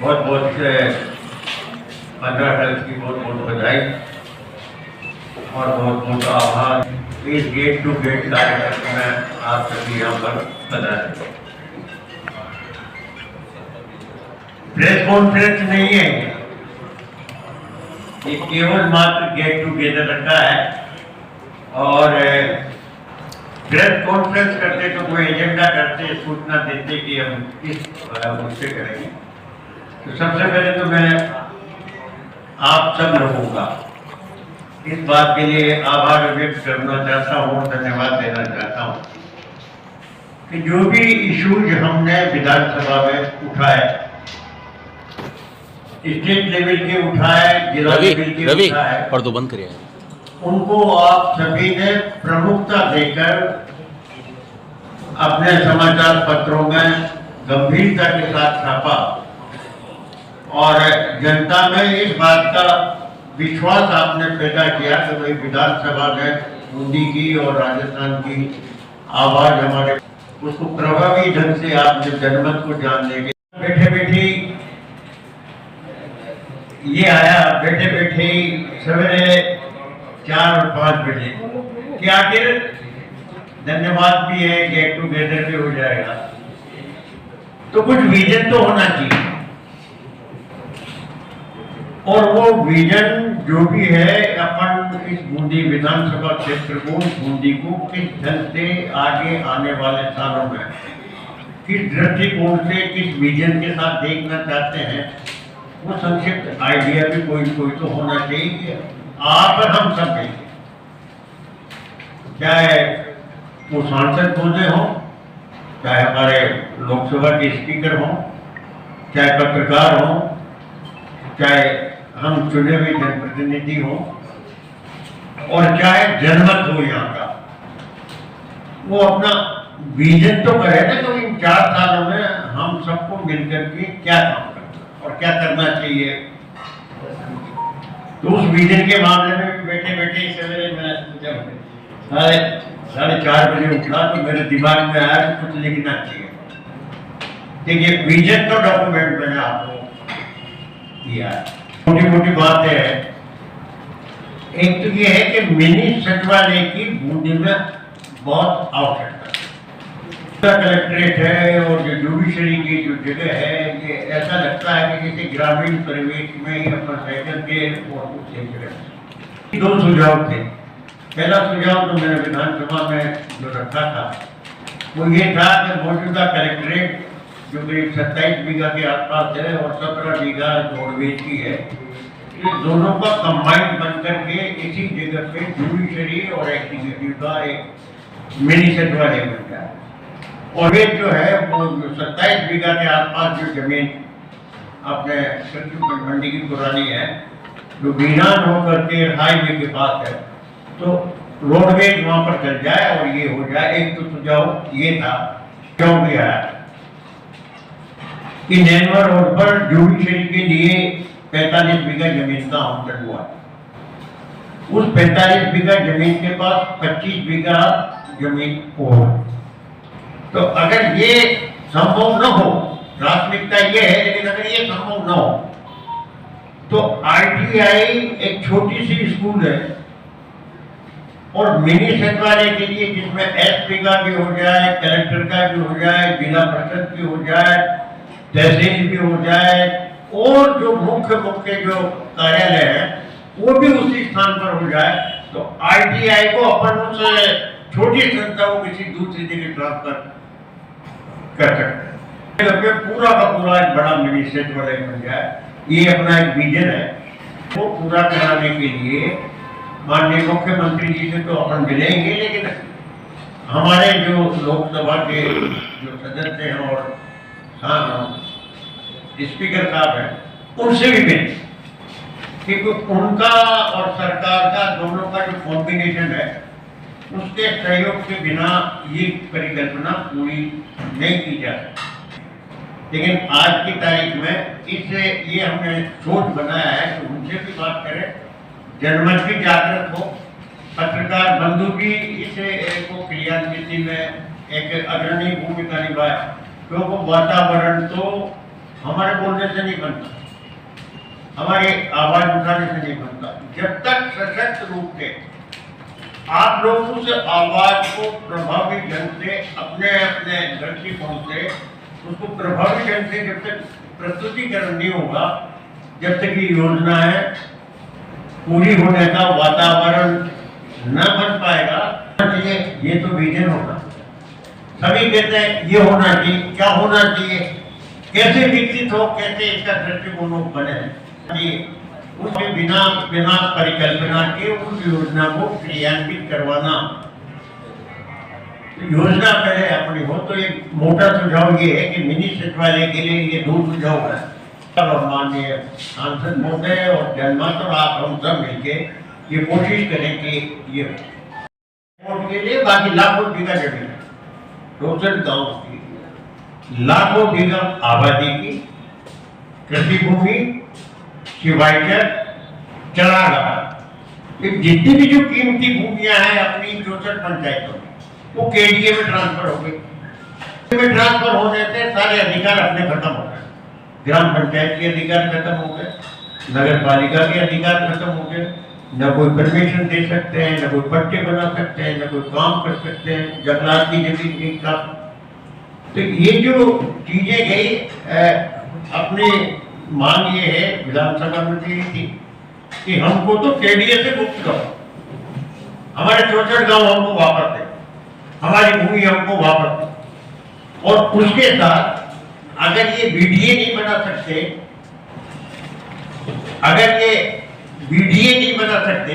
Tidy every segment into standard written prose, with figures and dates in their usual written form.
बहुत बहुत 15 अगस्त की बहुत बहुत बधाई और बहुत बहुत आभार। इस गेट टू गेट कार्यक्रम में आप सभी यहाँ पर पधारे। प्रेस कॉन्फ्रेंस नहीं है, ये केवल मात्र गेट टूगेदर रखा है। और प्रेस कॉन्फ्रेंस करते तो कोई एजेंडा करते, सूचना देते कि हम किस मुद्दे करेंगे। तो सबसे पहले तो मैं आप सब लोगों का इस बात के लिए आभार व्यक्त करना चाहता हूँ, धन्यवाद देना चाहता हूँ कि जो भी इश्यूज हमने विधानसभा में उठाए, स्टेट लेवल के उठाए, जिला लेवल के उठाए, और तो बंद करिए, उनको आप सभी ने प्रमुखता देकर अपने समाचार पत्रों में गंभीरता के साथ छापा और जनता में इस बात का विश्वास आपने पैदा किया कि भाई विधानसभा में बूंदी की और राजस्थान की आवाज हमारे, उसको प्रभावी ढंग से आपने जनमत को जानने के बैठे बैठे ये आया, बैठे बैठे सवेरे 4 और 5 बजे कि आखिर धन्यवाद भी है, गेट टूगेदर भी हो जाएगा, तो कुछ विजन तो होना चाहिए। और वो विजन जो भी है, अपन इस बूंदी विधानसभा क्षेत्र को, बूंदी को किस ढंग से आगे आने वाले सालों में किस दृष्टिकोण से, किस विजन के साथ देखना चाहते हैं, वो संक्षिप्त आइडिया भी कोई तो होना चाहिए। आप और हम सब देखें, चाहे वो सांसद महोदय हो, चाहे हमारे लोकसभा के स्पीकर हो, चाहे पत्रकार हो, चाहे हम चुने हुए जनप्रतिनिधि हो, और चाहे जनमत हो यहाँ का, वो अपना विजन तो करे ना। तो इन 4 सालों में हम सबको मिलकर के क्या काम करना और क्या करना चाहिए, तो उस विजन के मामले में बैठे बैठे सवेरे मैं जब 4:30 बजे उठा तो मेरे दिमाग में आया कि कुछ लिखना चाहिए। देखिए, विजन तो डॉक्यूमेंट मैंने आपको दिया है, छोटी मोटी बातें हैं। एक तो ये है कि मिनी सचिवालय की बूंदी में बहुत आवश्यकता है। कलेक्ट्रेट है और जो जुडिशरी की जो जगह है, ये ऐसा लगता है कि जैसे ग्रामीण परिवेश में ही अपना साइकिल के और कुछ देख रहे। 2 सुझाव थे। पहला सुझाव तो मैंने विधानसभा में जो रखा था वो ये था कि मौजूदा कलेक्ट्रेट जो करीब 27 बीघा के आसपास है और 17 बीघा रोडवेज की है, ये दोनों का कंबाइंड बनकर के इसी जगह पे जुडिशरी और एग्जीक्यूटिव का एक मिनी सचिवालय बन जाए। और वे जो है वो 27 बीघा के आसपास जो जमीन अपने कृषि मंडी की पुरानी है, जो बीनान होकर के हाईवे के पास है, तो रोडवेज वहां पर चल जाए और ये हो जाए। एक तो सुझाव ये था, क्यों भी आया कि नैनवा रोड पर जुडिशरी के लिए 45 बीघा जमीन का आवंटन हुआ। उस 45 बीघा जमीन के पास 25 बीघा जमीन और, तो अगर ये संभव न हो, प्राथमिकता ये है, लेकिन अगर ये संभव न हो तो आईटीआई एक छोटी सी स्कूल है और मिनी सचिवालय के लिए जिसमें एसपी का भी हो जाए, कलेक्टर का भी हो जाए, जिला परिषद भी हो जाए, तहसील भी हो जाए, और जो मुख्य जो कार्यालय है वो भी उसी स्थान पर हो जाए, तो आईटीआई को अपन उस छोटी संस्था को किसी दूसरी जगह ट्रांसफर कर सकते हैं। पूरा का पूरा एक बड़ा मिनी सचिवालय बन जाए, ये अपना एक विजन है। वो पूरा कराने के लिए माननीय मुख्यमंत्री जी से तो अपन मिलेंगे, लेकिन हमारे जो लोकसभा के जो सदस्य हैं और स्पीकर साहब हैं, उनसे भी मिलें, क्योंकि उनका और सरकार का दोनों का जो कॉम्बिनेशन है, उसके सहयोग के बिना ये परिकल्पना पूरी नहीं की जा सकती। लेकिन आज की तारीख में इससे ये हमने सोच बनाया है कि उनसे भी बात करें, जनमत भी जागृत हो, पत्रकार बंधु भी इसे को क्रियान्विति में एक अग्रणी भूमिका निभाए, क्योंकि वातावरण तो हमारे बोलने से नहीं बनता, हमारी आवाज उठाने से नहीं बनता। जब तक सशक्त रूप से आप लोग उस आवाज को प्रभावी ढंग से अपने अपने दृष्टिकोण से उसको प्रभावी ढंग से जब तक प्रस्तुतिकरण नहीं होगा, जब तक ये योजना है पूरी होने का वातावरण न बन पाएगा। ये तो विजन होगा। सभी कहते हैं ये होना चाहिए, क्या होना चाहिए, कैसे विकसित हो, कैसे इसका दृष्टिकोण बने, उसमें बिना परिकल्पना के उस योजना को क्रियान्वित करवाना। तो योजना पहले अपनी हो। तो एक मोटा सुझाव ये है कि मिनी सचिवालय के लिए ये 2 सुझाव है। माननीय सांसद महोदय और जनमत और आप हम सब मिलके ये कोशिश करें कि ये के लिए बाकी लाखों बीघा जमीन, 64 गांव की लाखों बीघा आबादी की कृषि भूमि सिवाय चरागाह, जितनी भी जो कीमती भूमियां हैं अपनी 64 पंचायतों में, वो केडीए में ट्रांसफर हो गई। ट्रांसफर होने से सारे अधिकार अपने खत्म हो गए। ग्राम पंचायत के अधिकार खत्म हो गए, नगर पालिका के अधिकार खत्म हो गए। न कोई परमिशन दे सकते हैं, न कोई पट्टे बना सकते हैं, न कोई काम कर सकते हैं, जंगलात की जमीन की काम। तो ये जो चीजें गई, अपनी मांग ये है विधानसभा में भी थी कि हमको तो केडीए से मुक्त करो, हमारे 64 गांव हमको वापस दे, हमारी भूमि हमको वापस दे। और उसके साथ अगर ये बीडीए नहीं बना सकते, अगर ये बीडीए नहीं बना सकते,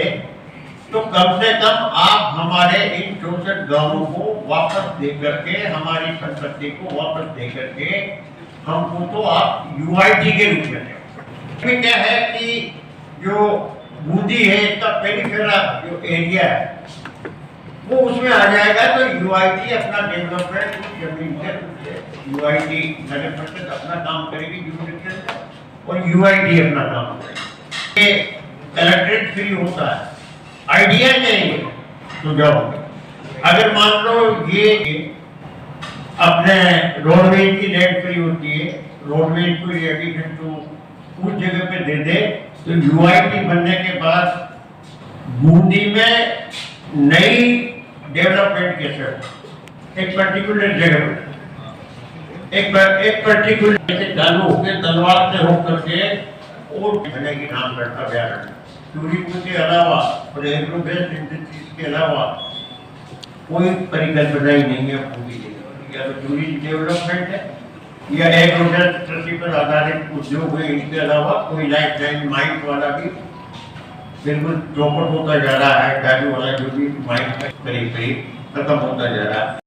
तो कम से कम आप हमारे इन 64 गांवों को वापस दे करके, हमारी संपत्ति को वापस दे करके हमको तो आप यूआईटी के रूप में दें। क्या है कि जो बूंदी है इसका पेरिफेरल जो एरिया है वो उसमें आ जाएगा। तो यूआईटी अपना डेवलपमेंट जमीन से यूआईटी नगर परिषद अपना काम करेगी यूनिट और यूआईटी अपना काम करेगी। ये कलेक्ट्रेट फ्री होता है, आइडिया नहीं सुझाव। अगर मान लो ये अपने रोडवेज की लैंड फ्री होती है, रोडवेज को एडिशन टू उस जगह पे दे दे, तो यूआईटी बनने के बाद बूंदी में नई डेवलपमेंट कैसे हो, एक पर्टिकुलर जगह पर एक पर्टिकुलर चालू होकर तलवार से होकर के और बनेगी नाम करता अभ्यारण्य। टूरिज्म के अलावा और एग्रोबेस्ड इंडस्ट्रीज के अलावा कोई परिकल्पना ही नहीं है पूरी जगह। या तो टूरिज्म डेवलपमेंट है या एग्रोबेस्ड कृषि पर आधारित उद्योग है, इनके अलावा कोई लाइफ लाइन माइंड वाला भी बिल्कुल चौपट होता जा रहा है। गाड़ी वाला जो भी माइंड करीब करीब खत्म होता जा रहा है।